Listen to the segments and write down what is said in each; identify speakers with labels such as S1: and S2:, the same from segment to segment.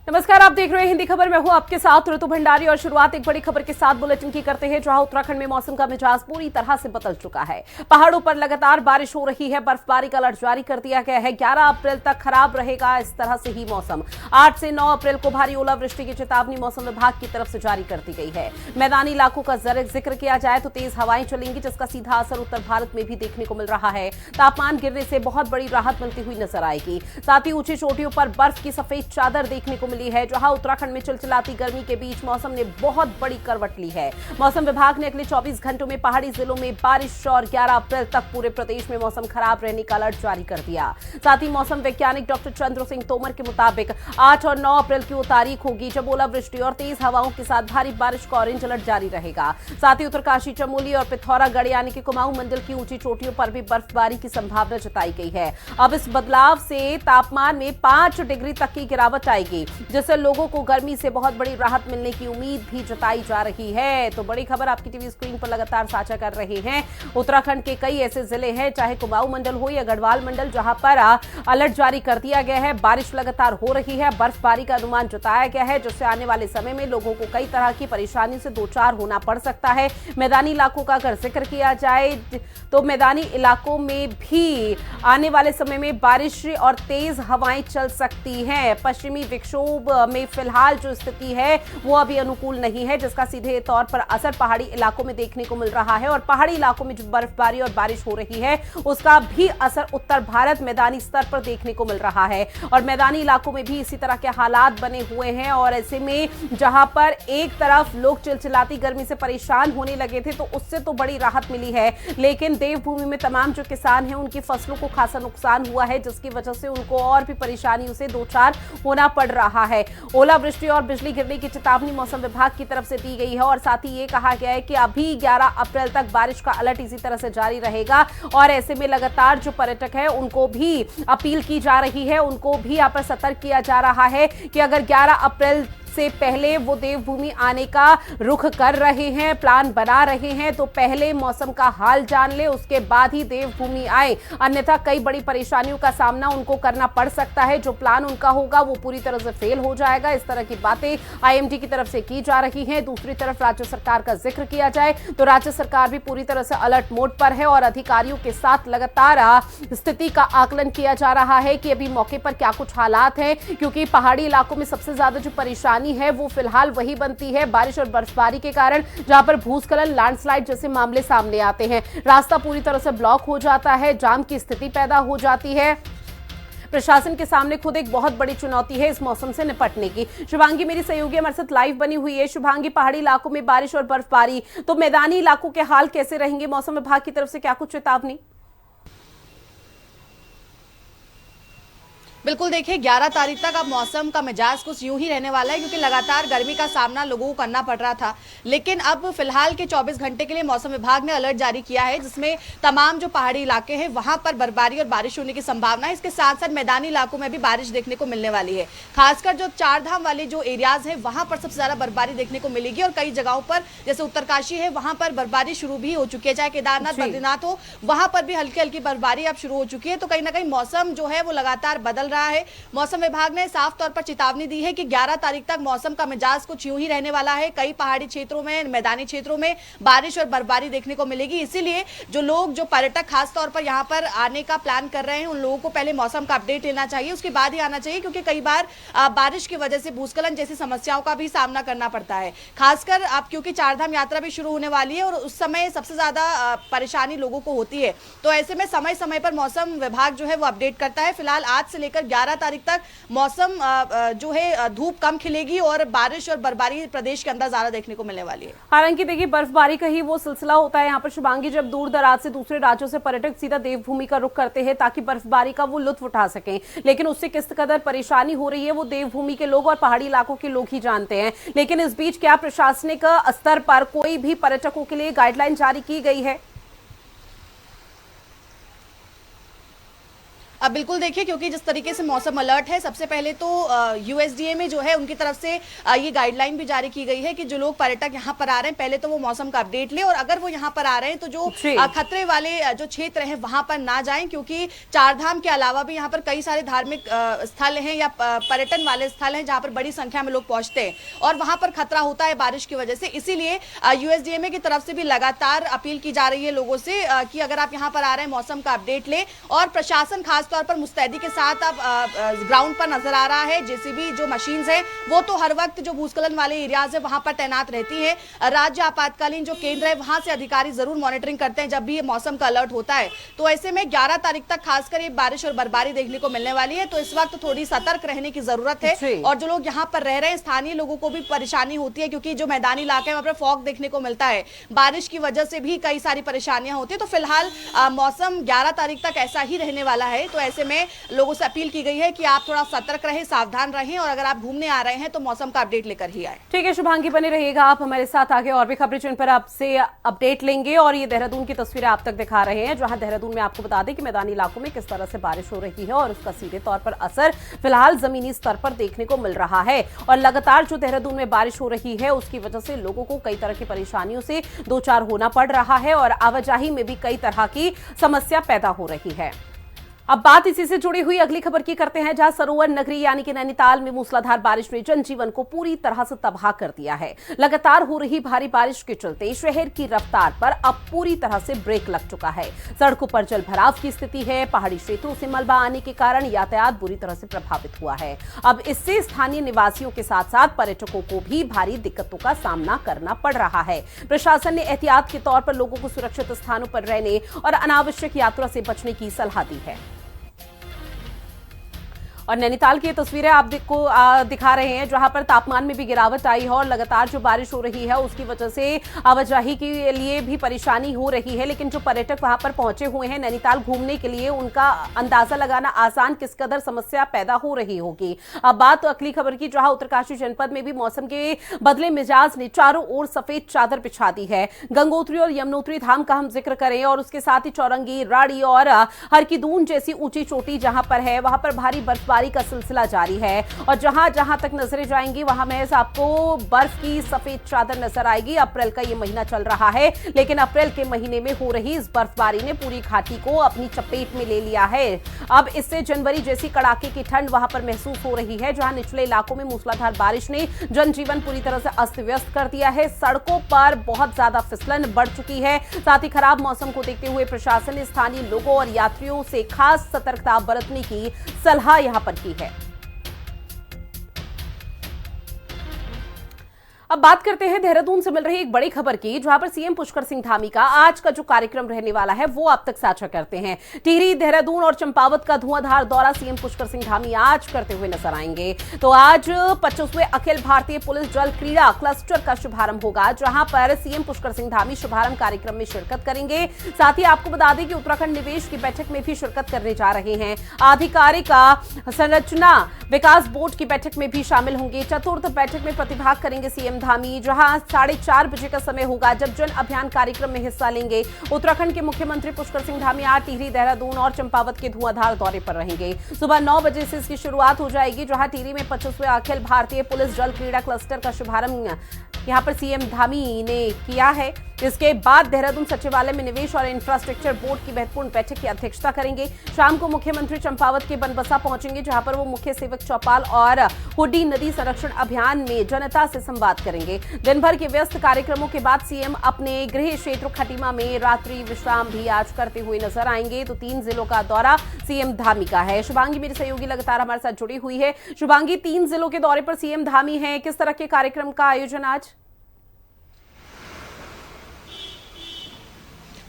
S1: नमस्कार, आप देख रहे हैं हिंदी खबर। मैं हूं आपके साथ ऋतु भंडारी और शुरुआत एक बड़ी खबर के साथ बुलेटिन की करते हैं, जहां उत्तराखंड में मौसम का मिजाज पूरी तरह से बदल चुका है। पहाड़ों पर लगातार बारिश हो रही है, बर्फबारी का अलर्ट जारी कर दिया गया है। 11 अप्रैल तक खराब रहेगा इस तरह से ही मौसम। 8 से 9 अप्रैल को भारी ओलावृष्टि की चेतावनी मौसम विभाग की तरफ से जारी कर दी गई है। मैदानी इलाकों का जिक्र किया जाए तो तेज हवाएं चलेंगी, जिसका सीधा असर उत्तर भारत में भी देखने को मिल रहा है। तापमान गिरने से बहुत बड़ी राहत मिलती हुई नजर आएगी। साथ ही ऊंची चोटियों पर बर्फ की सफेद चादर देखने को मिली है, जहां उत्तराखंड में चिलचिलाती गर्मी के बीच मौसम ने बहुत बड़ी करवट ली है। मौसम विभाग ने अगले 24 घंटों में पहाड़ी जिलों में बारिश और 11 अप्रैल तक पूरे प्रदेश में मौसम खराब रहने का अलर्ट जारी कर दिया। साथ ही मौसम वैज्ञानिक डॉक्टर चंद्र सिंह तोमर के मुताबिक 8 और 9 अप्रैल की वो तारीख होगी जब ओलावृष्टि और तेज हवाओं के साथ भारी बारिश का ऑरेंज अलर्ट जारी रहेगा। साथ ही उत्तरकाशी, चमोली और पिथौरागढ़ यानी कि कुमाऊं मंडल की ऊंची चोटियों पर भी बर्फबारी की संभावना जताई गई है। अब इस बदलाव से तापमान में 5 डिग्री तक की गिरावट आएगी, जिससे लोगों को गर्मी से बहुत बड़ी राहत मिलने की उम्मीद भी जताई जा रही है। तो बड़ी खबर आपकी टीवी स्क्रीन पर लगातार साझा कर रहे हैं। उत्तराखंड के कई ऐसे जिले हैं, चाहे कुमाऊं मंडल हो या गढ़वाल मंडल, जहां पर अलर्ट जारी कर दिया गया है। बारिश लगातार हो रही है, बर्फबारी का अनुमान जताया गया है, जिससे आने वाले समय में लोगों को कई तरह की परेशानी से दो चार होना पड़ सकता है। मैदानी इलाकों का अगर जिक्र किया जाए तो मैदानी इलाकों में भी आने वाले समय में बारिश और तेज हवाएं चल सकती हैं। पश्चिमी विक्षोभ में फिलहाल जो स्थिति है वो अभी अनुकूल नहीं है, जिसका सीधे तौर पर असर पहाड़ी इलाकों में देखने को मिल रहा है। और पहाड़ी इलाकों में जो बर्फबारी और बारिश हो रही है उसका भी असर उत्तर भारत मैदानी स्तर पर देखने को मिल रहा है। और मैदानी इलाकों में भी इसी तरह के हालात बने हुए हैं। और ऐसे में जहां पर एक तरफ लोग चिलचिलाती गर्मी से परेशान होने लगे थे, तो उससे तो बड़ी राहत मिली है, लेकिन देवभूमि में तमाम जो किसान हैं उनकी फसलों को खासा नुकसान हुआ है, जिसकी वजह से उनको और भी परेशानियों से दो चार होना पड़ रहा है। ओलावृष्टि और बिजली गिरने की चेतावनी मौसम विभाग की तरफ से दी गई है। और साथ ही ये कहा गया है कि अभी 11 अप्रैल तक बारिश का अलर्ट इसी तरह से जारी रहेगा। और ऐसे में लगातार जो पर्यटक है उनको भी अपील की जा रही है, उनको भी यहाँ पर सतर्क किया जा रहा है कि अगर 11 अप्रैल से पहले वो देवभूमि आने का रुख कर रहे हैं, प्लान बना रहे हैं, तो पहले मौसम का हाल जान ले, उसके बाद ही देवभूमि आए, अन्यथा कई बड़ी परेशानियों का सामना उनको करना पड़ सकता है। जो प्लान उनका होगा वो पूरी तरह से फेल हो जाएगा। इस तरह की बातें आईएमडी की तरफ से की जा रही हैं। दूसरी तरफ राज्य सरकार का जिक्र किया जाए तो राज्य सरकार भी पूरी तरह से अलर्ट मोड पर है और अधिकारियों के साथ लगातार स्थिति का आकलन किया जा रहा है कि अभी मौके पर क्या कुछ हालात हैं, क्योंकि पहाड़ी इलाकों में सबसे ज्यादा जो परेशानी है वो फिलहाल वही बनती है बारिश और बर्फबारी के कारण, जहां पर भूस्खलन, लैंडस्लाइड जैसे मामले सामने आते हैं। रास्ता पूरी तरह से ब्लॉक हो जाता है, जाम की स्थिति पैदा हो जाती है। प्रशासन के सामने खुद एक बहुत बड़ी चुनौती है इस मौसम से निपटने की। शुभांगी मेरी सहयोगी हमारे साथ लाइव बनी हुई है। शुभांगी, पहाड़ी इलाकों में बारिश और बर्फबारी, तो मैदानी इलाकों के हाल कैसे रहेंगे? मौसम विभाग की तरफ से क्या कुछ चेतावनी?
S2: बिल्कुल, देखिए 11 तारीख तक अब मौसम का मिजाज कुछ यूं ही रहने वाला है, क्योंकि लगातार गर्मी का सामना लोगों को करना पड़ रहा था। लेकिन अब फिलहाल के 24 घंटे के लिए मौसम विभाग ने अलर्ट जारी किया है, जिसमें तमाम जो पहाड़ी इलाके हैं वहां पर बर्फबारी और बारिश होने की संभावना है। इसके साथ साथ मैदानी इलाकों में भी बारिश देखने को मिलने वाली है। खासकर जो चार धाम वाले जो एरियाज है वहां पर सबसे ज्यादा बर्फबारी देखने को मिलेगी। और कई जगहों पर जैसे उत्तरकाशी है वहां पर बर्फबारी शुरू भी हो चुकी है, चाहे केदारनाथ, बद्रीनाथ हो, वहां पर भी हल्की हल्की बर्फबारी अब शुरू हो चुकी है। तो कहीं ना कहीं मौसम जो है वो लगातार बदल रहा है। मौसम विभाग ने साफ तौर पर चेतावनी दी है कि 11 तारीख तक मौसम का मिजाज कुछ यूं ही रहने वाला है। कई पहाड़ी क्षेत्रों में, मैदानी क्षेत्रों में बारिश और बर्फबारी देखने को मिलेगी। इसीलिए जो लोग, जो पर्यटक खास तौर पर यहां पर आने का प्लान कर रहे हैं, उन लोगों को पहले मौसम का अपडेट लेना चाहिए, उसके बाद ही आना चाहिए, क्योंकि कई बार बारिश की वजह से भूस्खलन जैसी समस्याओं का भी सामना करना पड़ता है। खासकर अब क्योंकि चारधाम यात्रा भी शुरू होने वाली है और उस समय सबसे ज्यादा परेशानी लोगों को होती है। तो ऐसे में समय समय पर मौसम विभाग जो है वो अपडेट करता है। फिलहाल आज से लेकर 11 तारीख तक मौसम जो है धूप कम खिलेगी और बारिश और बर्फबारी प्रदेश के अंदर ज्यादा देखने को मिलने वाली है।
S1: हालांकि देखिए, बर्फबारी का ही वो सिलसिला होता है यहाँ पर शुभांगी, जब दूर दराज से दूसरे राज्यों से पर्यटक सीधा देवभूमि का रुख करते हैं ताकि बर्फबारी का वो लुत्फ उठा सकें। लेकिन उससे किस कदर परेशानी हो रही है वो देवभूमि के लोग और पहाड़ी इलाकों के लोग ही जानते हैं। लेकिन इस बीच क्या प्रशासनिक स्तर पर कोई भी पर्यटकों के लिए गाइडलाइन जारी की गई है?
S2: अब बिल्कुल देखिए, क्योंकि जिस तरीके से मौसम अलर्ट है, सबसे पहले तो यूएसडीए में जो है उनकी तरफ से ये गाइडलाइन भी जारी की गई है कि जो लोग पर्यटक यहाँ पर आ रहे हैं पहले तो वो मौसम का अपडेट ले, और अगर वो यहाँ पर आ रहे हैं तो जो खतरे वाले जो क्षेत्र हैं वहां पर ना जाएं, क्योंकि चारधाम के अलावा भी यहाँ पर कई सारे धार्मिक स्थल हैं या पर्यटन वाले स्थल हैं जहाँ पर बड़ी संख्या में लोग पहुंचते हैं और वहां पर खतरा होता है बारिश की वजह से। इसीलिए यूएसडीएमए की तरफ से भी लगातार अपील की जा रही है लोगों से कि अगर आप यहाँ पर आ रहे हैं मौसम का अपडेट ले, और प्रशासन खासतौर पर मुस्तैदी के साथ अब ग्राउंड पर नजर आ रहा है। जेसीबी जो मशीन्स है वो तो हर वक्त जो भूस्खलन वाले एरियाज है वहां पर तैनात रहती है। राज्य आपातकालीन जो केंद्र है वहां से अधिकारी जरूर मॉनिटरिंग करते हैं जब भी मौसम का अलर्ट होता है। तो ऐसे में 11 तारीख तक खासकर ये बारिश और बर्फबारी देखने को मिलने वाली है, तो इस वक्त थोड़ी सतर्क रहने की जरूरत है। और जो लोग यहाँ पर रह रहे हैं स्थानीय लोगों को भी परेशानी होती है, क्योंकि जो मैदानी इलाके हैं वहां पर फॉग देखने को मिलता है, बारिश की वजह से भी कई सारी परेशानियां होती है। तो फिलहाल मौसम 11 तारीख तक ऐसा ही रहने वाला है, तो ऐसे में लोगों से अपील की गई है कि आप थोड़ा सतर्क रहें, सावधान रहें, और अगर आप घूमने आ रहे हैं तो मौसम का अपडेट लेकर ही आए।
S1: ठीक है शुभांगी, बने रहिएगा आप हमारे साथ, आगे और भी खबरें जिन पर आपसे अपडेट लेंगे। और ये देहरादून की तस्वीरें आप तक दिखा रहे हैं, जहां देहरादून में आपको बता दें कि मैदानी इलाकों में किस तरह से बारिश हो रही है और उसका सीधे तौर पर असर फिलहाल जमीनी स्तर पर देखने को मिल रहा है। और लगातार जो देहरादून में बारिश हो रही है उसकी वजह से लोगों को कई तरह की परेशानियों से दो चार होना पड़ रहा है और आवाजाही में भी कई तरह की समस्या पैदा हो रही है। अब बात इसी से जुड़ी हुई अगली खबर की करते हैं, जहां सरोवर नगरी यानी कि नैनीताल में मूसलाधार बारिश ने जनजीवन को पूरी तरह से तबाह कर दिया है। लगातार हो रही भारी बारिश के चलते शहर की रफ्तार पर अब पूरी तरह से ब्रेक लग चुका है। सड़कों पर जल भराव की स्थिति है। पहाड़ी क्षेत्रों से मलबा आने के कारण यातायात बुरी तरह से प्रभावित हुआ है। अब इससे स्थानीय निवासियों के साथ साथ पर्यटकों को भी भारी दिक्कतों का सामना करना पड़ रहा है। प्रशासन ने एहतियात के तौर पर लोगों को सुरक्षित स्थानों पर रहने और अनावश्यक यात्रा से बचने की सलाह दी है। और नैनीताल की तस्वीरें आपको दिखा रहे हैं, जहां पर तापमान में भी गिरावट आई है और लगातार जो बारिश हो रही है उसकी वजह से आवाजाही के लिए भी परेशानी हो रही है। लेकिन जो पर्यटक वहां पर पहुंचे हुए हैं नैनीताल घूमने के लिए, उनका अंदाजा लगाना आसान किस कदर समस्या पैदा हो रही होगी। अब बात तो अगली खबर की, जहां उत्तरकाशी जनपद में भी मौसम के बदले मिजाज ने चारों ओर सफेद चादर बिछा दी है। गंगोत्री और यमुनोत्री धाम का हम जिक्र करें और उसके साथ ही चौरंगी, राड़ी और हरकीदून जैसी ऊंची चोटी जहां पर है वहां पर भारी बर्फबारी का सिलसिला जारी है। और जहां जहां तक नजरें जाएंगी वहां महज आपको बर्फ की सफेद चादर नजर आएगी। अप्रैल का ये महीना चल रहा है, लेकिन अप्रैल के महीने में हो रही इस बर्फबारी ने पूरी घाटी को अपनी चपेट में ले लिया है। अब इससे जनवरी जैसी कड़ाके की ठंड वहां पर महसूस हो रही है, जहां निचले इलाकों में मूसलाधार बारिश ने जनजीवन पूरी तरह से अस्त व्यस्त कर दिया है। सड़कों पर बहुत ज्यादा फिसलन बढ़ चुकी है। साथ ही खराब मौसम को देखते हुए प्रशासन ने स्थानीय लोगों और यात्रियों से खास सतर्कता बरतने की सलाह यहां पर की है। अब बात करते हैं देहरादून से मिल रही एक बड़ी खबर की, जहां पर सीएम पुष्कर सिंह धामी का आज का जो कार्यक्रम रहने वाला है वो आप तक साझा करते हैं। टिहरी, देहरादून और चंपावत का धुआंधार दौरा सीएम पुष्कर सिंह धामी आज करते हुए नजर आएंगे। तो आज 25वें अखिल भारतीय पुलिस जल क्रीड़ा क्लस्टर का शुभारंभ होगा, जहां पर सीएम पुष्कर सिंह धामी शुभारंभ कार्यक्रम में शिरकत करेंगे। साथ ही आपको बता दें कि उत्तराखंड निवेश की बैठक में भी शिरकत करने जा रहे हैं। आधिकारिक संरचना विकास बोर्ड की बैठक में भी शामिल होंगे। चतुर्थ बैठक में प्रतिभाग करेंगे सीएम धामी, जहां 4:30 बजे का समय होगा जब जन अभियान कार्यक्रम में हिस्सा लेंगे। उत्तराखंड के मुख्यमंत्री पुष्कर सिंह धामी आज टिहरी, देहरादून और चंपावत के धुआंधार दौरे पर रहेंगे। सुबह 9 बजे से इसकी शुरुआत हो जाएगी, जहां टिहरी में 25वें अखिल भारतीय पुलिस जल क्रीड़ा क्लस्टर का शुभारंभ यहां पर सीएम धामी ने किया है। इसके बाद देहरादून सचिवालय में निवेश और इंफ्रास्ट्रक्चर बोर्ड की महत्वपूर्ण बैठक की अध्यक्षता करेंगे। शाम को मुख्यमंत्री चंपावत के बनबसा पहुंचेंगे, जहां पर वो मुख्य सेवक चौपाल और हुड्डी नदी संरक्षण अभियान में जनता से संवाद करेंगे। दिन भर के व्यस्त कार्यक्रमों के बाद सीएम अपने गृह क्षेत्र खटीमा में रात्रि विश्राम भी आज करते हुए नजर आएंगे। तो 3 जिलों का दौरा सीएम धामी का है। शुभांगी मेरी सहयोगी लगातार हमारे साथ जुड़ी हुई है। शुभांगी, 3 जिलों के दौरे पर सीएम धामी है, किस तरह के कार्यक्रम का आयोजन आज?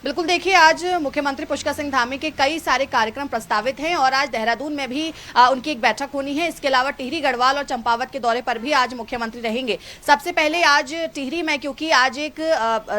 S2: बिल्कुल देखिए, आज मुख्यमंत्री पुष्कर सिंह धामी के कई सारे कार्यक्रम प्रस्तावित हैं और आज देहरादून में भी उनकी एक बैठक होनी है। इसके अलावा टिहरी, गढ़वाल और चंपावत के दौरे पर भी आज मुख्यमंत्री रहेंगे। सबसे पहले आज टिहरी में, क्योंकि आज एक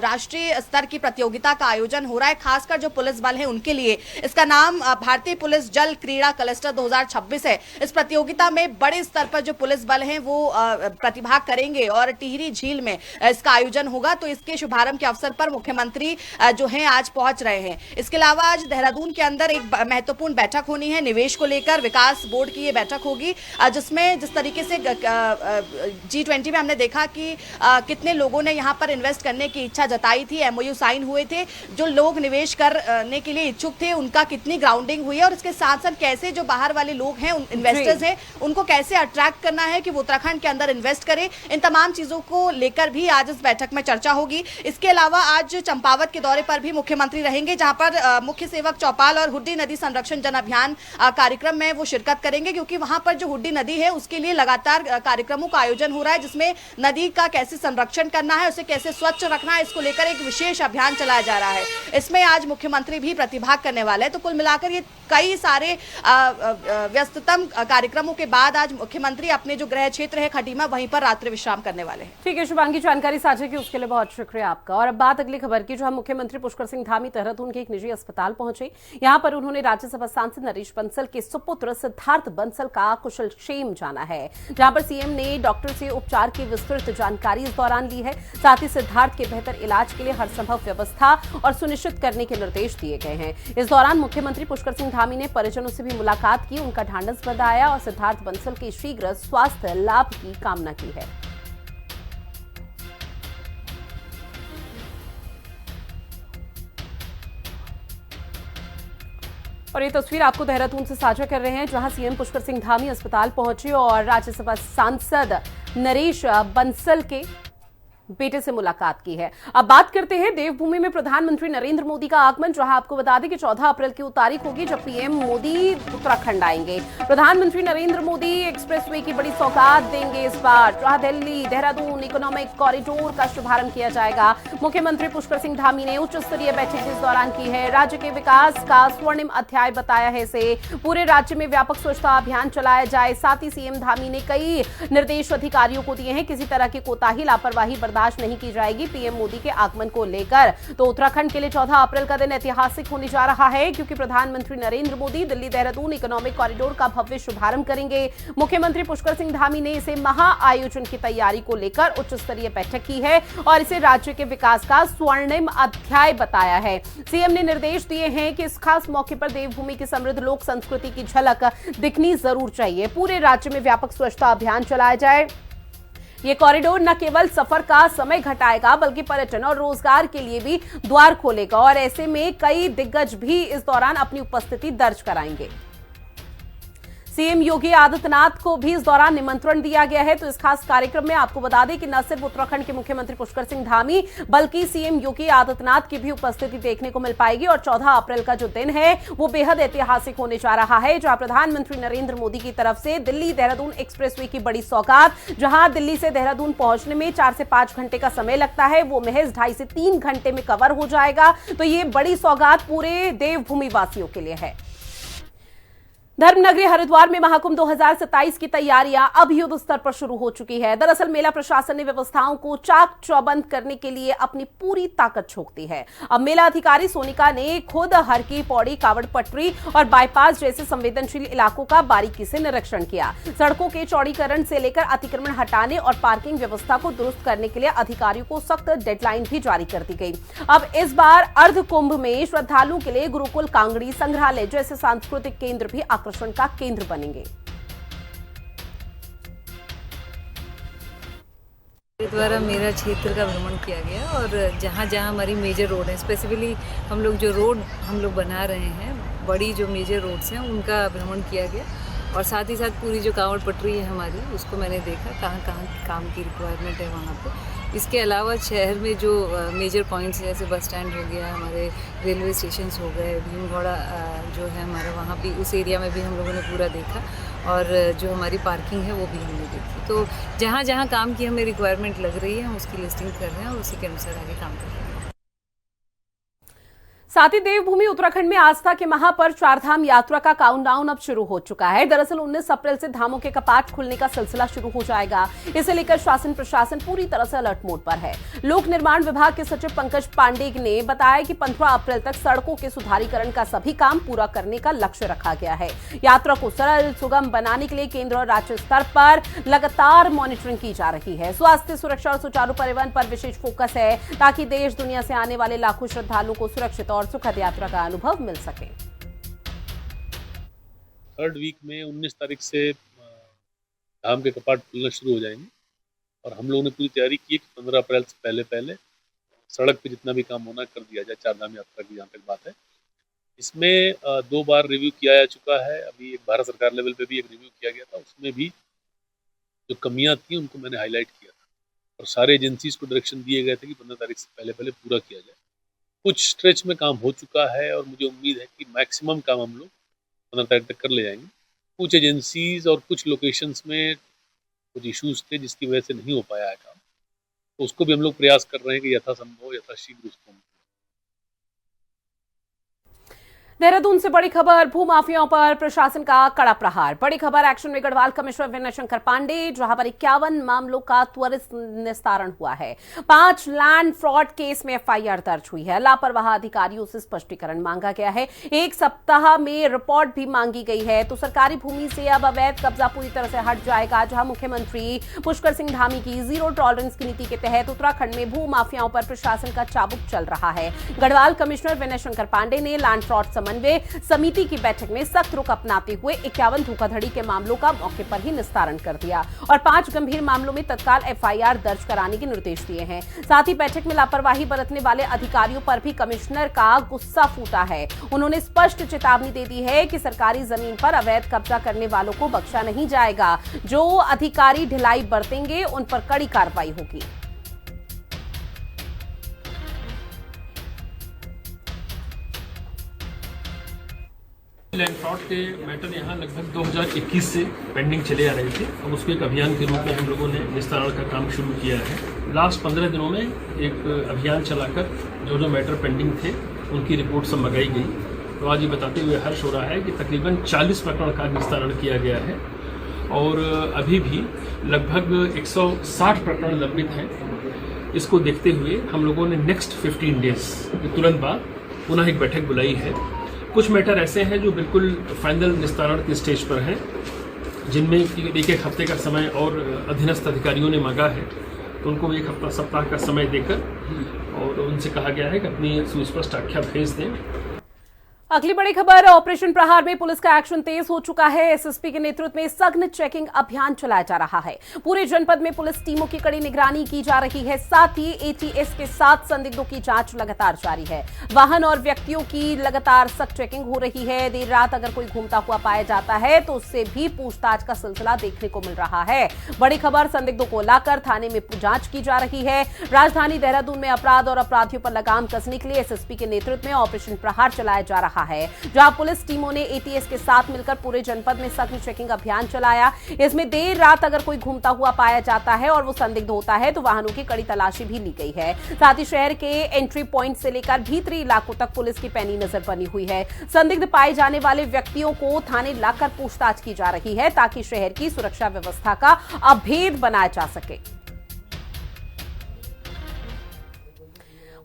S2: राष्ट्रीय स्तर की प्रतियोगिता का आयोजन हो रहा है, खासकर जो पुलिस बल है उनके लिए। इसका नाम भारतीय पुलिस जल क्रीड़ा क्लस्टर 2026 है। इस प्रतियोगिता में बड़े स्तर पर जो पुलिस बल है वो प्रतिभाग करेंगे और टिहरी झील में इसका आयोजन होगा। तो इसके शुभारंभ के अवसर पर मुख्यमंत्री जो है आज पहुंच रहे हैं। इसके अलावा आज देहरादून के अंदर एक महत्वपूर्ण बैठक होनी है निवेश को लेकर। विकास बोर्ड की ये बैठक होगी जिसमें जिस तरीके से G20 में हमने देखा कि कितने लोगों ने यहाँ पर इन्वेस्ट करने की इच्छा जताई थी, MOU साइन हुए थे, जो लोग निवेश करने के लिए इच्छुक थे उनका कितनी ग्राउंडिंग हुई है और इसके साथ साथ कैसे जो बाहर वाले लोग हैं, इन्वेस्टर्स हैं, उनको कैसे अट्रैक्ट करना है कि वो उत्तराखंड के अंदर इन्वेस्ट करें। इन तमाम चीजों को लेकर भी आज इस बैठक में चर्चा होगी। इसके अलावा आज चंपावत के दौरे पर भी मुख्यमंत्री रहेंगे, जहां पर मुख्य सेवक चौपाल और हुड्डी नदी संरक्षण जन अभियान कार्यक्रम में वो शिरकत करेंगे, क्योंकि वहां पर जो हुड्डी नदी है उसके लिए लगातार कार्यक्रमों का आयोजन हो रहा है, जिसमें नदी का कैसे संरक्षण करना है, उसे कैसे स्वच्छ रखना है, इसको लेकर एक विशेष अभियान चलाया जा रहा है। इसमें आज मुख्यमंत्री भी प्रतिभाग करने वाले हैं। तो कुल मिलाकर ये कई सारे व्यस्ततम कार्यक्रमों के बाद आज मुख्यमंत्री अपने जो गृह क्षेत्र है खटीमा, वहीं पर रात्रि विश्राम करने वाले हैं।
S1: ठीक है शुभांगी, जानकारी साझा की उसके लिए बहुत शुक्रिया आपका। और अब बात अगली खबर की, जहां मुख्यमंत्री पुष्कर सिंह धामी देहरादून के एक निजी अस्पताल पहुंचे। यहां पर उन्होंने राज्यसभा सांसद नरेश बंसल के सुपुत्र सिद्धार्थ बंसल का कुशलक्षेम जाना है, जहां पर सीएम ने डॉक्टर से उपचार की विस्तृत जानकारी इस दौरान ली है। साथ ही सिद्धार्थ के बेहतर इलाज के लिए हर संभव व्यवस्था और सुनिश्चित करने के निर्देश दिए गए हैं। इस दौरान मुख्यमंत्री पुष्कर सिंह धामी ने परिजनों से भी मुलाकात की, उनका ढांढस बंधाया और सिद्धार्थ बंसल के शीघ्र स्वास्थ्य लाभ की कामना की है। और ये तस्वीर आपको देहरादून से साझा कर रहे हैं, जहां सीएम पुष्कर सिंह धामी अस्पताल पहुंचे और राज्यसभा सांसद नरेश बंसल के बेटे से मुलाकात की है। अब बात करते हैं देवभूमि में प्रधानमंत्री नरेंद्र मोदी का आगमन, जहां आपको बता दें कि 14 अप्रैल की वो तारीख होगी जब पीएम मोदी उत्तराखंड आएंगे। प्रधानमंत्री नरेंद्र मोदी एक्सप्रेसवे की बड़ी सौगात देंगे इस बार, जहां दिल्ली देहरादून इकोनॉमिक कॉरिडोर का शुभारंभ किया जाएगा। मुख्यमंत्री पुष्कर सिंह धामी ने उच्च स्तरीय बैठक इस दौरान की है। राज्य के विकास का स्वर्णिम अध्याय बताया है इसे। पूरे राज्य में व्यापक स्वच्छता अभियान चलाया जाए। साथ ही सीएम धामी ने कई निर्देश अधिकारियों को दिए हैं, किसी तरह की कोताही लापरवाही बर्दाश्त नहीं की जाएगी पीएम मोदी के आगमन को लेकर। तो उत्तराखंड के लिए 14 अप्रैल का दिन ऐतिहासिक होने जा रहा है, क्योंकि प्रधानमंत्री नरेंद्र मोदी दिल्ली देहरादून इकोनॉमिक कॉरिडोर का भव्य शुभारंभ करेंगे। मुख्यमंत्री पुष्कर सिंह धामी ने इसे महा आयोजन की तैयारी को लेकर उच्च स्तरीय बैठक की है और इसे राज्य के विकास का स्वर्णिम अध्याय बताया है। सीएम ने निर्देश दिए हैं कि इस खास मौके पर देवभूमि की समृद्ध लोक संस्कृति की झलक दिखनी जरूर चाहिए। पूरे राज्य में व्यापक स्वच्छता अभियान चलाया जाए। ये कॉरिडोर न केवल सफर का समय घटाएगा, बल्कि पर्यटन और रोजगार के लिए भी द्वार खोलेगा और ऐसे में कई दिग्गज भी इस दौरान अपनी उपस्थिति दर्ज कराएंगे। सीएम योगी आदित्यनाथ को भी इस दौरान निमंत्रण दिया गया है। तो इस खास कार्यक्रम में आपको बता दें कि न सिर्फ उत्तराखंड के मुख्यमंत्री पुष्कर सिंह धामी, बल्कि सीएम योगी आदित्यनाथ की भी उपस्थिति देखने को मिल पाएगी। और 14 अप्रैल का जो दिन है वो बेहद ऐतिहासिक होने जा रहा है, जहां प्रधानमंत्री नरेंद्र मोदी की तरफ से दिल्ली देहरादून एक्सप्रेसवे की बड़ी सौगात, जहां दिल्ली से देहरादून पहुंचने में 4 से 5 घंटे का समय लगता है, वो महज 2.5 से 3 घंटे में कवर हो जाएगा। तो ये बड़ी सौगात पूरे देवभूमि वासियों के लिए है। धर्मनगरी हरिद्वार में महाकुंभ 2027 की तैयारियां अब युद्ध स्तर पर शुरू हो चुकी है। दरअसल मेला प्रशासन ने व्यवस्थाओं को चाक चौबंद करने के लिए अपनी पूरी ताकत झोंक दी है। अब मेला अधिकारी सोनिका ने खुद हर की पौड़ी, कावड़ पटरी और बाईपास जैसे संवेदनशील इलाकों का बारीकी से निरीक्षण किया। सड़कों के चौड़ीकरण से लेकर अतिक्रमण हटाने और पार्किंग व्यवस्था को दुरुस्त करने के लिए अधिकारियों को सख्त डेडलाइन भी जारी कर दी गई। अब इस बार अर्ध कुंभ में श्रद्धालुओं के लिए गुरुकुल, कांगड़ी, संग्रहालय जैसे सांस्कृतिक केंद्र भी आकर्षण का केंद्र बनेंगे।
S3: द्वारा मेरा क्षेत्र का भ्रमण किया गया और जहाँ जहाँ हमारी मेजर रोड है, स्पेसिफिकली हम लोग जो रोड हम लोग बना रहे हैं, बड़ी जो मेजर रोड्स हैं उनका भ्रमण किया गया और साथ ही साथ पूरी जो कांवड़ पटरी है हमारी, उसको मैंने देखा कहाँ कहाँ काम की रिक्वायरमेंट है वहाँ पे। इसके अलावा शहर में जो मेजर पॉइंट्स जैसे बस स्टैंड हो गया, हमारे रेलवे स्टेशंस हो गए, भीमगौड़ा जो है हमारा, वहाँ भी उस एरिया में भी हम लोगों ने पूरा देखा और जो हमारी पार्किंग है वो भी हमने देखी। तो जहाँ जहाँ काम की हमें रिक्वायरमेंट लग रही है हम उसकी लिस्टिंग कर रहे हैं और उसी के अनुसार आगे काम कर रहे हैं।
S1: साथ ही देवभूमि उत्तराखंड में आस्था के महापर्व चारधाम यात्रा का काउंटडाउन अब शुरू हो चुका है। दरअसल 19 अप्रैल से धामों के कपाट खुलने का सिलसिला शुरू हो जाएगा। इसे लेकर शासन प्रशासन पूरी तरह से अलर्ट मोड पर है। लोक निर्माण विभाग के सचिव पंकज पांडे ने बताया कि 15 अप्रैल तक सड़कों के सुधारीकरण का सभी काम पूरा करने का लक्ष्य रखा गया है। यात्रा को सरल सुगम बनाने के लिए केंद्र और राज्य स्तर पर लगातार मॉनिटरिंग की जा रही है। स्वास्थ्य, सुरक्षा और सुचारू परिवहन पर विशेष फोकस है ताकि देश दुनिया से आने वाले लाखों श्रद्धालुओं को सुरक्षित और सुखद यात्रा का अनुभव मिल सके।
S4: थर्ड वीक में 19 तारीख से धाम के कपाट खुलना शुरू हो जाएंगे और हम लोगों ने पूरी तैयारी की है कि 15 अप्रैल से पहले सड़क पे जितना भी काम होना कर दिया जाए। चारधाम यात्रा की जहाँ तक बात है, इसमें 2 बार रिव्यू किया जा चुका है। अभी एक भारत सरकार लेवल पे भी एक रिव्यू किया गया था, उसमें भी जो कमियां थी उनको मैंने हाईलाइट किया था और सारे एजेंसीज को डायरेक्शन दिए गए थे कि 15 तारीख से पहले पूरा किया जाए। कुछ स्ट्रेच में काम हो चुका है और मुझे उम्मीद है कि मैक्सिमम काम हम लोग 15 तारीख तक कर ले जाएंगे। कुछ एजेंसीज और कुछ लोकेशंस में कुछ इश्यूज थे जिसकी वजह से नहीं हो पाया है काम, तो उसको भी हम लोग प्रयास कर रहे हैं कि यथासंभव यथाशीघ्र उसको
S1: देहरादून से बड़ी खबर, भूमाफियाओं पर प्रशासन का कड़ा प्रहार। बड़ी खबर एक्शन में गढ़वाल कमिश्नर विनय शंकर पांडे, जहां पर 51 मामलों का त्वरित निस्तारण हुआ है। 5 लैंड फ्रॉड केस में एफआईआर दर्ज हुई है। लापरवाह अधिकारियों से स्पष्टीकरण मांगा गया है। 1 सप्ताह में रिपोर्ट भी मांगी गई है। तो सरकारी भूमि से अब अवैध कब्जा पूरी तरह से हट जाएगा। जहां मुख्यमंत्री पुष्कर सिंह धामी की जीरो टॉलरेंस की नीति के तहत उत्तराखंड में भूमाफियाओं पर प्रशासन का चाबुक चल रहा है। गढ़वाल कमिश्नर विनय शंकर पांडे ने लैंड फ्रॉड समन्वय समिति की बैठक में सख्त रुख अपनाते हुए 51 धोखाधड़ी के मामलों का मौके पर ही निस्तारण कर दिया और 5 गंभीर मामलों में तत्काल एफआईआर दर्ज कराने के निर्देश दिए हैं। साथ ही बैठक में लापरवाही बरतने वाले अधिकारियों पर भी कमिश्नर का गुस्सा फूटा है। उन्होंने स्पष्ट चेतावनी दे दी है कि सरकारी जमीन पर अवैध कब्जा करने वालों को बख्शा नहीं जाएगा। जो अधिकारी ढिलाई बरतेंगे उन पर कड़ी कार्रवाई होगी।
S5: लैंड फ्रॉड के मैटर यहाँ लगभग 2021 से पेंडिंग चले आ रहे थे। अब उसको एक अभियान के रूप में हम लोगों ने निस्तारण का काम शुरू किया है। लास्ट 15 दिनों में एक अभियान चलाकर जो मैटर पेंडिंग थे उनकी रिपोर्ट सब मंगाई गई। तो आज ये बताते हुए हर्ष हो रहा है कि तकरीबन 40 प्रकरण का निस्तारण किया गया है और अभी भी लगभग 160 प्रकरण लंबित हैं। इसको देखते हुए हम लोगों ने नेक्स्ट 15 डेज के तुरंत बाद पुनः एक बैठक बुलाई है। कुछ मैटर ऐसे हैं जो बिल्कुल फाइनल निस्तारण के स्टेज पर हैं, जिनमें एक हफ्ते का समय और अधीनस्थ अधिकारियों ने मांगा है, तो उनको एक सप्ताह का समय देकर और उनसे कहा गया है कि अपनी सुस्पष्ट आख्या भेज दें।
S1: अगली बड़ी खबर, ऑपरेशन प्रहार में पुलिस का एक्शन तेज हो चुका है। एसएसपी के नेतृत्व में सघन चेकिंग अभियान चलाया जा रहा है। पूरे जनपद में पुलिस टीमों की कड़ी निगरानी की जा रही है। साथ ही एटीएस के साथ संदिग्धों की जांच लगातार जारी है। वाहन और व्यक्तियों की लगातार सख्त चेकिंग हो रही है। देर रात अगर कोई घूमता हुआ पाया जाता है तो उससे भी पूछताछ का सिलसिला देखने को मिल रहा है। बड़ी खबर, संदिग्धों को लाकर थाने में जांच की जा रही है। राजधानी देहरादून में अपराध और अपराधियों पर लगाम कसने के लिए एसएसपी के नेतृत्व में ऑपरेशन प्रहार चलाया जा रहा है, जहां पुलिस टीमों ने एटीएस के साथ मिलकर पूरे जनपद में सघन चेकिंग अभियान चलाया। इसमें देर रात अगर कोई घूमता हुआ पाया जाता है और वो संदिग्ध होता है तो वाहनों की कड़ी तलाशी भी ली गई है। साथ ही शहर के एंट्री पॉइंट से लेकर भीतरी इलाकों तक पुलिस की पैनी नजर बनी हुई है। संदिग्ध पाए जाने वाले व्यक्तियों को थाने लाकर पूछताछ की जा रही है ताकि शहर की सुरक्षा व्यवस्था का अभेद बनाया जा सके।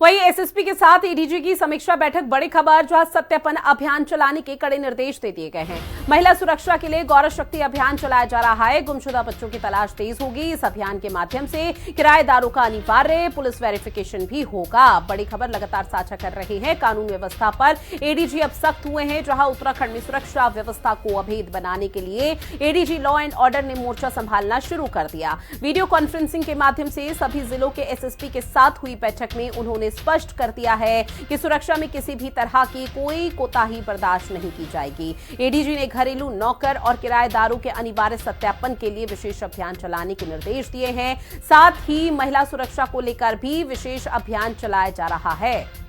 S1: वहीं एसएसपी के साथ एडीजी की समीक्षा बैठक, बड़ी खबर, जहां सत्यापन अभियान चलाने के कड़े निर्देश दे दिए गए हैं। महिला सुरक्षा के लिए गौरव शक्ति अभियान चलाया जा रहा है। गुमशुदा बच्चों की तलाश तेज होगी। इस अभियान के माध्यम से किराएदारों का अनिवार्य पुलिस वेरिफिकेशन भी होगा। बड़ी खबर लगातार साझा कर रहे हैं। कानून व्यवस्था पर एडीजी अब सख्त हुए हैं, जहां उत्तराखंड में सुरक्षा व्यवस्था को अभेद बनाने के लिए एडीजी लॉ एंड ऑर्डर ने मोर्चा संभालना शुरू कर दिया। वीडियो कॉन्फ्रेंसिंग के माध्यम से सभी जिलों के एसएसपी के साथ हुई बैठक में उन्होंने स्पष्ट कर दिया है कि सुरक्षा में किसी भी तरह की कोई कोताही बर्दाश्त नहीं की जाएगी। एडीजी ने घरेलू नौकर और किराएदारों के अनिवार्य सत्यापन के लिए विशेष अभियान चलाने के निर्देश दिए हैं। साथ ही महिला सुरक्षा को लेकर भी विशेष अभियान चलाया जा रहा है।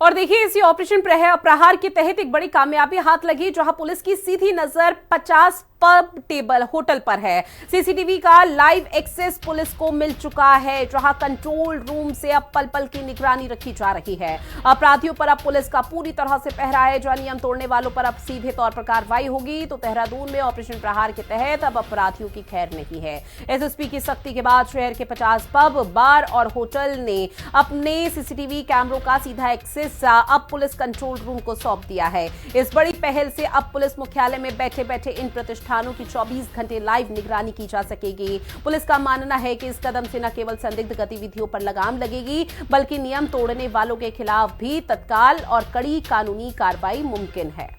S1: और देखिए इसी ऑपरेशन प्रहार के तहत एक बड़ी कामयाबी हाथ लगी, जहां पुलिस की सीधी नजर 50 पब टेबल होटल पर है। सीसीटीवी का लाइव एक्सेस पुलिस को मिल चुका है, जहां कंट्रोल रूम से अब पल पल की निगरानी रखी जा रही है। अपराधियों पर अब पुलिस का पूरी तरह से पहरा है, जो नियम तोड़ने वालों पर अब सीधे तौर पर कार्रवाई होगी। तो देहरादून में ऑपरेशन प्रहार के तहत अब अपराधियों की खैर नहीं है। एसएसपी की सख्ती के बाद शहर के 50 पब, बार और होटल ने अपने सीसीटीवी कैमरों का सीधा एक्सेस अब पुलिस कंट्रोल रूम को सौंप दिया है। इस बड़ी पहल से अब पुलिस मुख्यालय में बैठे बैठे इन प्रतिष्ठानों की 24 घंटे लाइव निगरानी की जा सकेगी। पुलिस का मानना है कि इस कदम से न केवल संदिग्ध गतिविधियों पर लगाम लगेगी, बल्कि नियम तोड़ने वालों के खिलाफ भी तत्काल और कड़ी कानूनी कार्रवाई मुमकिन है।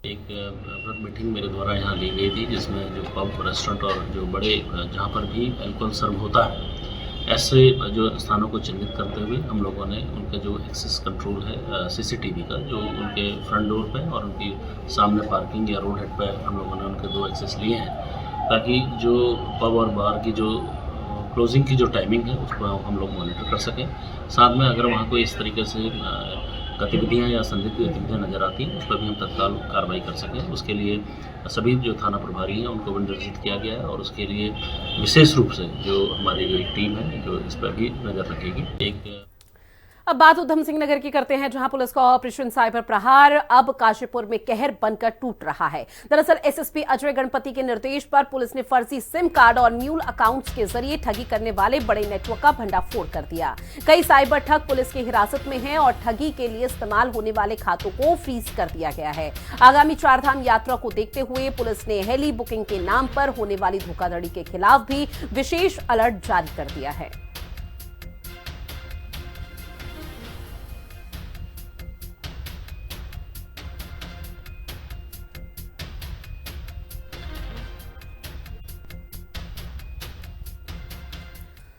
S6: एक बृहद मीटिंग मेरे द्वारा यहाँ ली गई थी, जिसमें जो पब, रेस्टोरेंट और जो बड़े जहाँ पर भी अल्कोहल सर्व होता है, ऐसे जो स्थानों को चिन्हित करते हुए हम लोगों ने उनका जो एक्सेस कंट्रोल है सीसीटीवी का, जो उनके फ्रंट डोर पे और उनकी सामने पार्किंग या रोड हेड पे हम लोगों ने उनके 2 एक्सेस लिए हैं, ताकि जो पब और बार की जो क्लोजिंग की जो टाइमिंग है उसको हम लोग मॉनिटर कर सकें। साथ में अगर वहाँ कोई इस तरीके से गतिविधियाँ या संदिग्ध गतिविधियाँ नज़र आती हैं, उस पर भी हम तत्काल कार्रवाई कर सकें। उसके लिए सभी जो थाना प्रभारी हैं उनको भी निर्देशित किया गया है, और उसके लिए विशेष रूप से जो हमारी जो एक टीम है जो इस पर भी नज़र रखेगी।
S1: अब बात उधम सिंह नगर की करते हैं, जहां पुलिस का ऑपरेशन साइबर प्रहार अब काशीपुर में कहर बनकर टूट रहा है। दरअसल एसएसपी अजय गणपति के निर्देश पर पुलिस ने फर्जी सिम कार्ड और म्यूल अकाउंट्स के जरिए ठगी करने वाले बड़े नेटवर्क का भंडाफोड़ कर दिया। कई साइबर ठग पुलिस की हिरासत में हैं और ठगी के लिए इस्तेमाल होने वाले खातों को फ्रीज कर दिया गया है। आगामी चारधाम यात्रा को देखते हुए पुलिस ने हेली बुकिंग के नाम पर होने वाली धोखाधड़ी के खिलाफ भी विशेष अलर्ट जारी कर दिया है।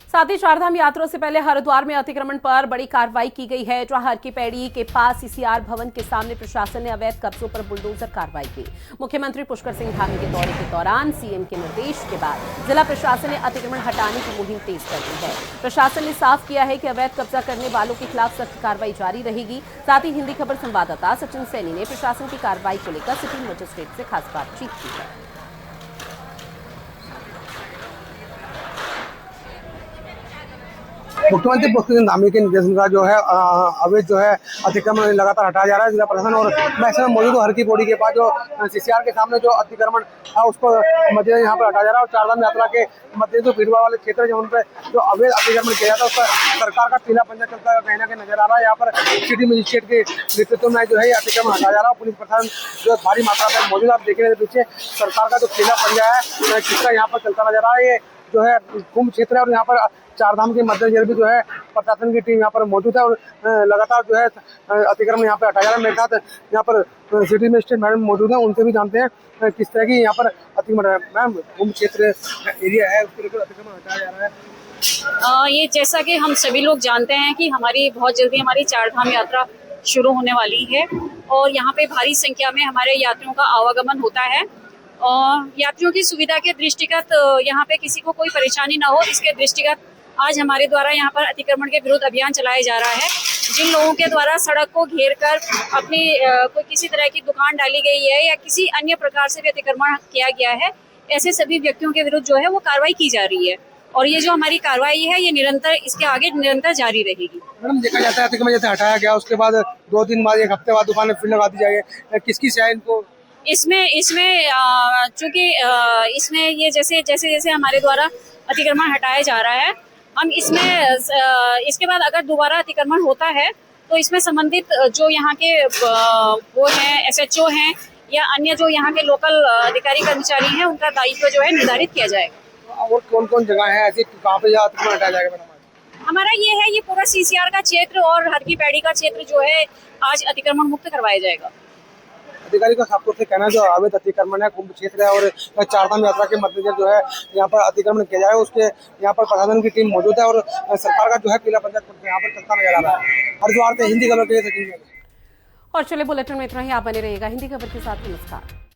S1: साथ ही चारधाम यात्रा से पहले हरिद्वार में अतिक्रमण पर बड़ी कार्रवाई की गई है, जहां हर की पैड़ी के पास सीसीआर भवन के सामने प्रशासन ने अवैध कब्जों पर बुलडोजर कार्रवाई की। मुख्यमंत्री पुष्कर सिंह धामी के दौरे के दौरान सीएम के निर्देश के बाद जिला प्रशासन ने अतिक्रमण हटाने की मुहिम तेज कर दी है। प्रशासन ने साफ किया है कि अवैध कब्जा करने वालों के खिलाफ सख्त कार्रवाई जारी रहेगी। साथ ही हिंदी खबर संवाददाता सचिन सैनी ने प्रशासन की कार्रवाई को लेकर सिटी मजिस्ट्रेट से खास बातचीत की है।
S7: मुख्यमंत्री पुष्कर सिंह धामी के निर्देशन का जो है अवैध जो है अतिक्रमण लगातार हटाया जा रहा है। जिला प्रशासन और मैं इसमें मौजूद हूँ, हर की पौड़ी के पास जो सीसीआर के सामने जो अतिक्रमण था उसको मध्य यहाँ पर हटाया जा रहा है। और चारधाम यात्रा के मध्य जो भीड़भाड़ वाले क्षेत्र है, उन पर जो अवैध अतिक्रमण किया जाता है उस पर सरकार का पीला पंजा चलता है, कहीं ना कहीं नजर आ रहा है। यहाँ पर सिटी मजिस्ट्रेट के नेतृत्व में जो है अतिक्रमण हटाया जा रहा है। पुलिस प्रशासन जो भारी मात्रा में मौजूद, आप देख रहे हैं पीछे सरकार का जो पीला पंजा है किसका यहाँ पर चलता नजर आ रहा है। ये जो है कुंभ क्षेत्र है और यहाँ पर चारधाम के मद्देनजर भी जो है प्रशासन की टीम यहाँ पर मौजूद है और लगातार जो है अतिक्रमण यहाँ पर हटाया जा रहा है। मेरे साथ यहाँ पर सिटी मजिस्ट्रेट मैडम मौजूद है, उनसे भी जानते हैं किस तरह की यहाँ पर अतिक्रमण है। मैम, कुंभ क्षेत्र एरिया है उसके लेकर अतिक्रमण हटाया जा रहा है।
S8: ये जैसा कि हम सभी लोग जानते हैं कि हमारी बहुत जल्दी हमारी चारधाम यात्रा शुरू होने वाली है और यहाँ पे भारी संख्या में हमारे यात्रियों का आवागमन होता है। और यात्रियों की सुविधा के दृष्टिगत यहाँ पे किसी को कोई परेशानी ना हो, इसके दृष्टिगत आज हमारे द्वारा यहाँ पर अतिक्रमण के विरुद्ध अभियान चलाया जा रहा है। जिन लोगों के द्वारा सड़क को घेर कर अपनी कोई किसी तरह की दुकान डाली गई है या किसी अन्य प्रकार से भी अतिक्रमण किया गया है, ऐसे सभी व्यक्तियों के विरुद्ध जो है वो कार्रवाई की जा रही है और ये जो हमारी कार्रवाई है ये निरंतर, इसके आगे निरंतर जारी रहेगी।
S7: मैडम, देखा जाता है अतिक्रमण जैसे हटाया गया उसके बाद 2 दिन बाद 1 हफ्ते बाद दुकानें फिर लगा दी जाएगी, किसकी सियाई इनको?
S8: इसमें चूंकि इसमें ये जैसे जैसे हमारे द्वारा अतिक्रमण हटाया जा रहा है, हम इसमें इसके बाद अगर दोबारा अतिक्रमण होता है तो इसमें संबंधित जो यहाँ के वो हैं एसएचओ हैं या अन्य जो यहाँ के लोकल अधिकारी कर्मचारी हैं, उनका दायित्व जो है निर्धारित किया जाएगा।
S7: और कौन कौन जगह है ऐसी कहाँ पे अतिक्रमण हटाया जाएगा मैडम?
S8: हमारा ये पूरा सीसीआर का क्षेत्र और हर की पैड़ी का क्षेत्र जो है आज अतिक्रमण मुक्त करवाया जाएगा।
S7: अधिकारी का साफ तौर से कहना है जो अवैध अतिक्रमण है कुंभ क्षेत्र है और चारधाम यात्रा के मद्देनजर जो है यहाँ पर अतिक्रमण किया जाए, उसके यहाँ पर प्रशासन की टीम मौजूद है और सरकार का जो है पीला पंजा यहाँ पर चलता नजर आ रहा है। हरिद्वार से हिंदी खबर के लिए सचिन।
S1: और चले बुलेटिन में इतना ही, आप बने रहिएगा हिंदी खबर के साथ। नमस्कार।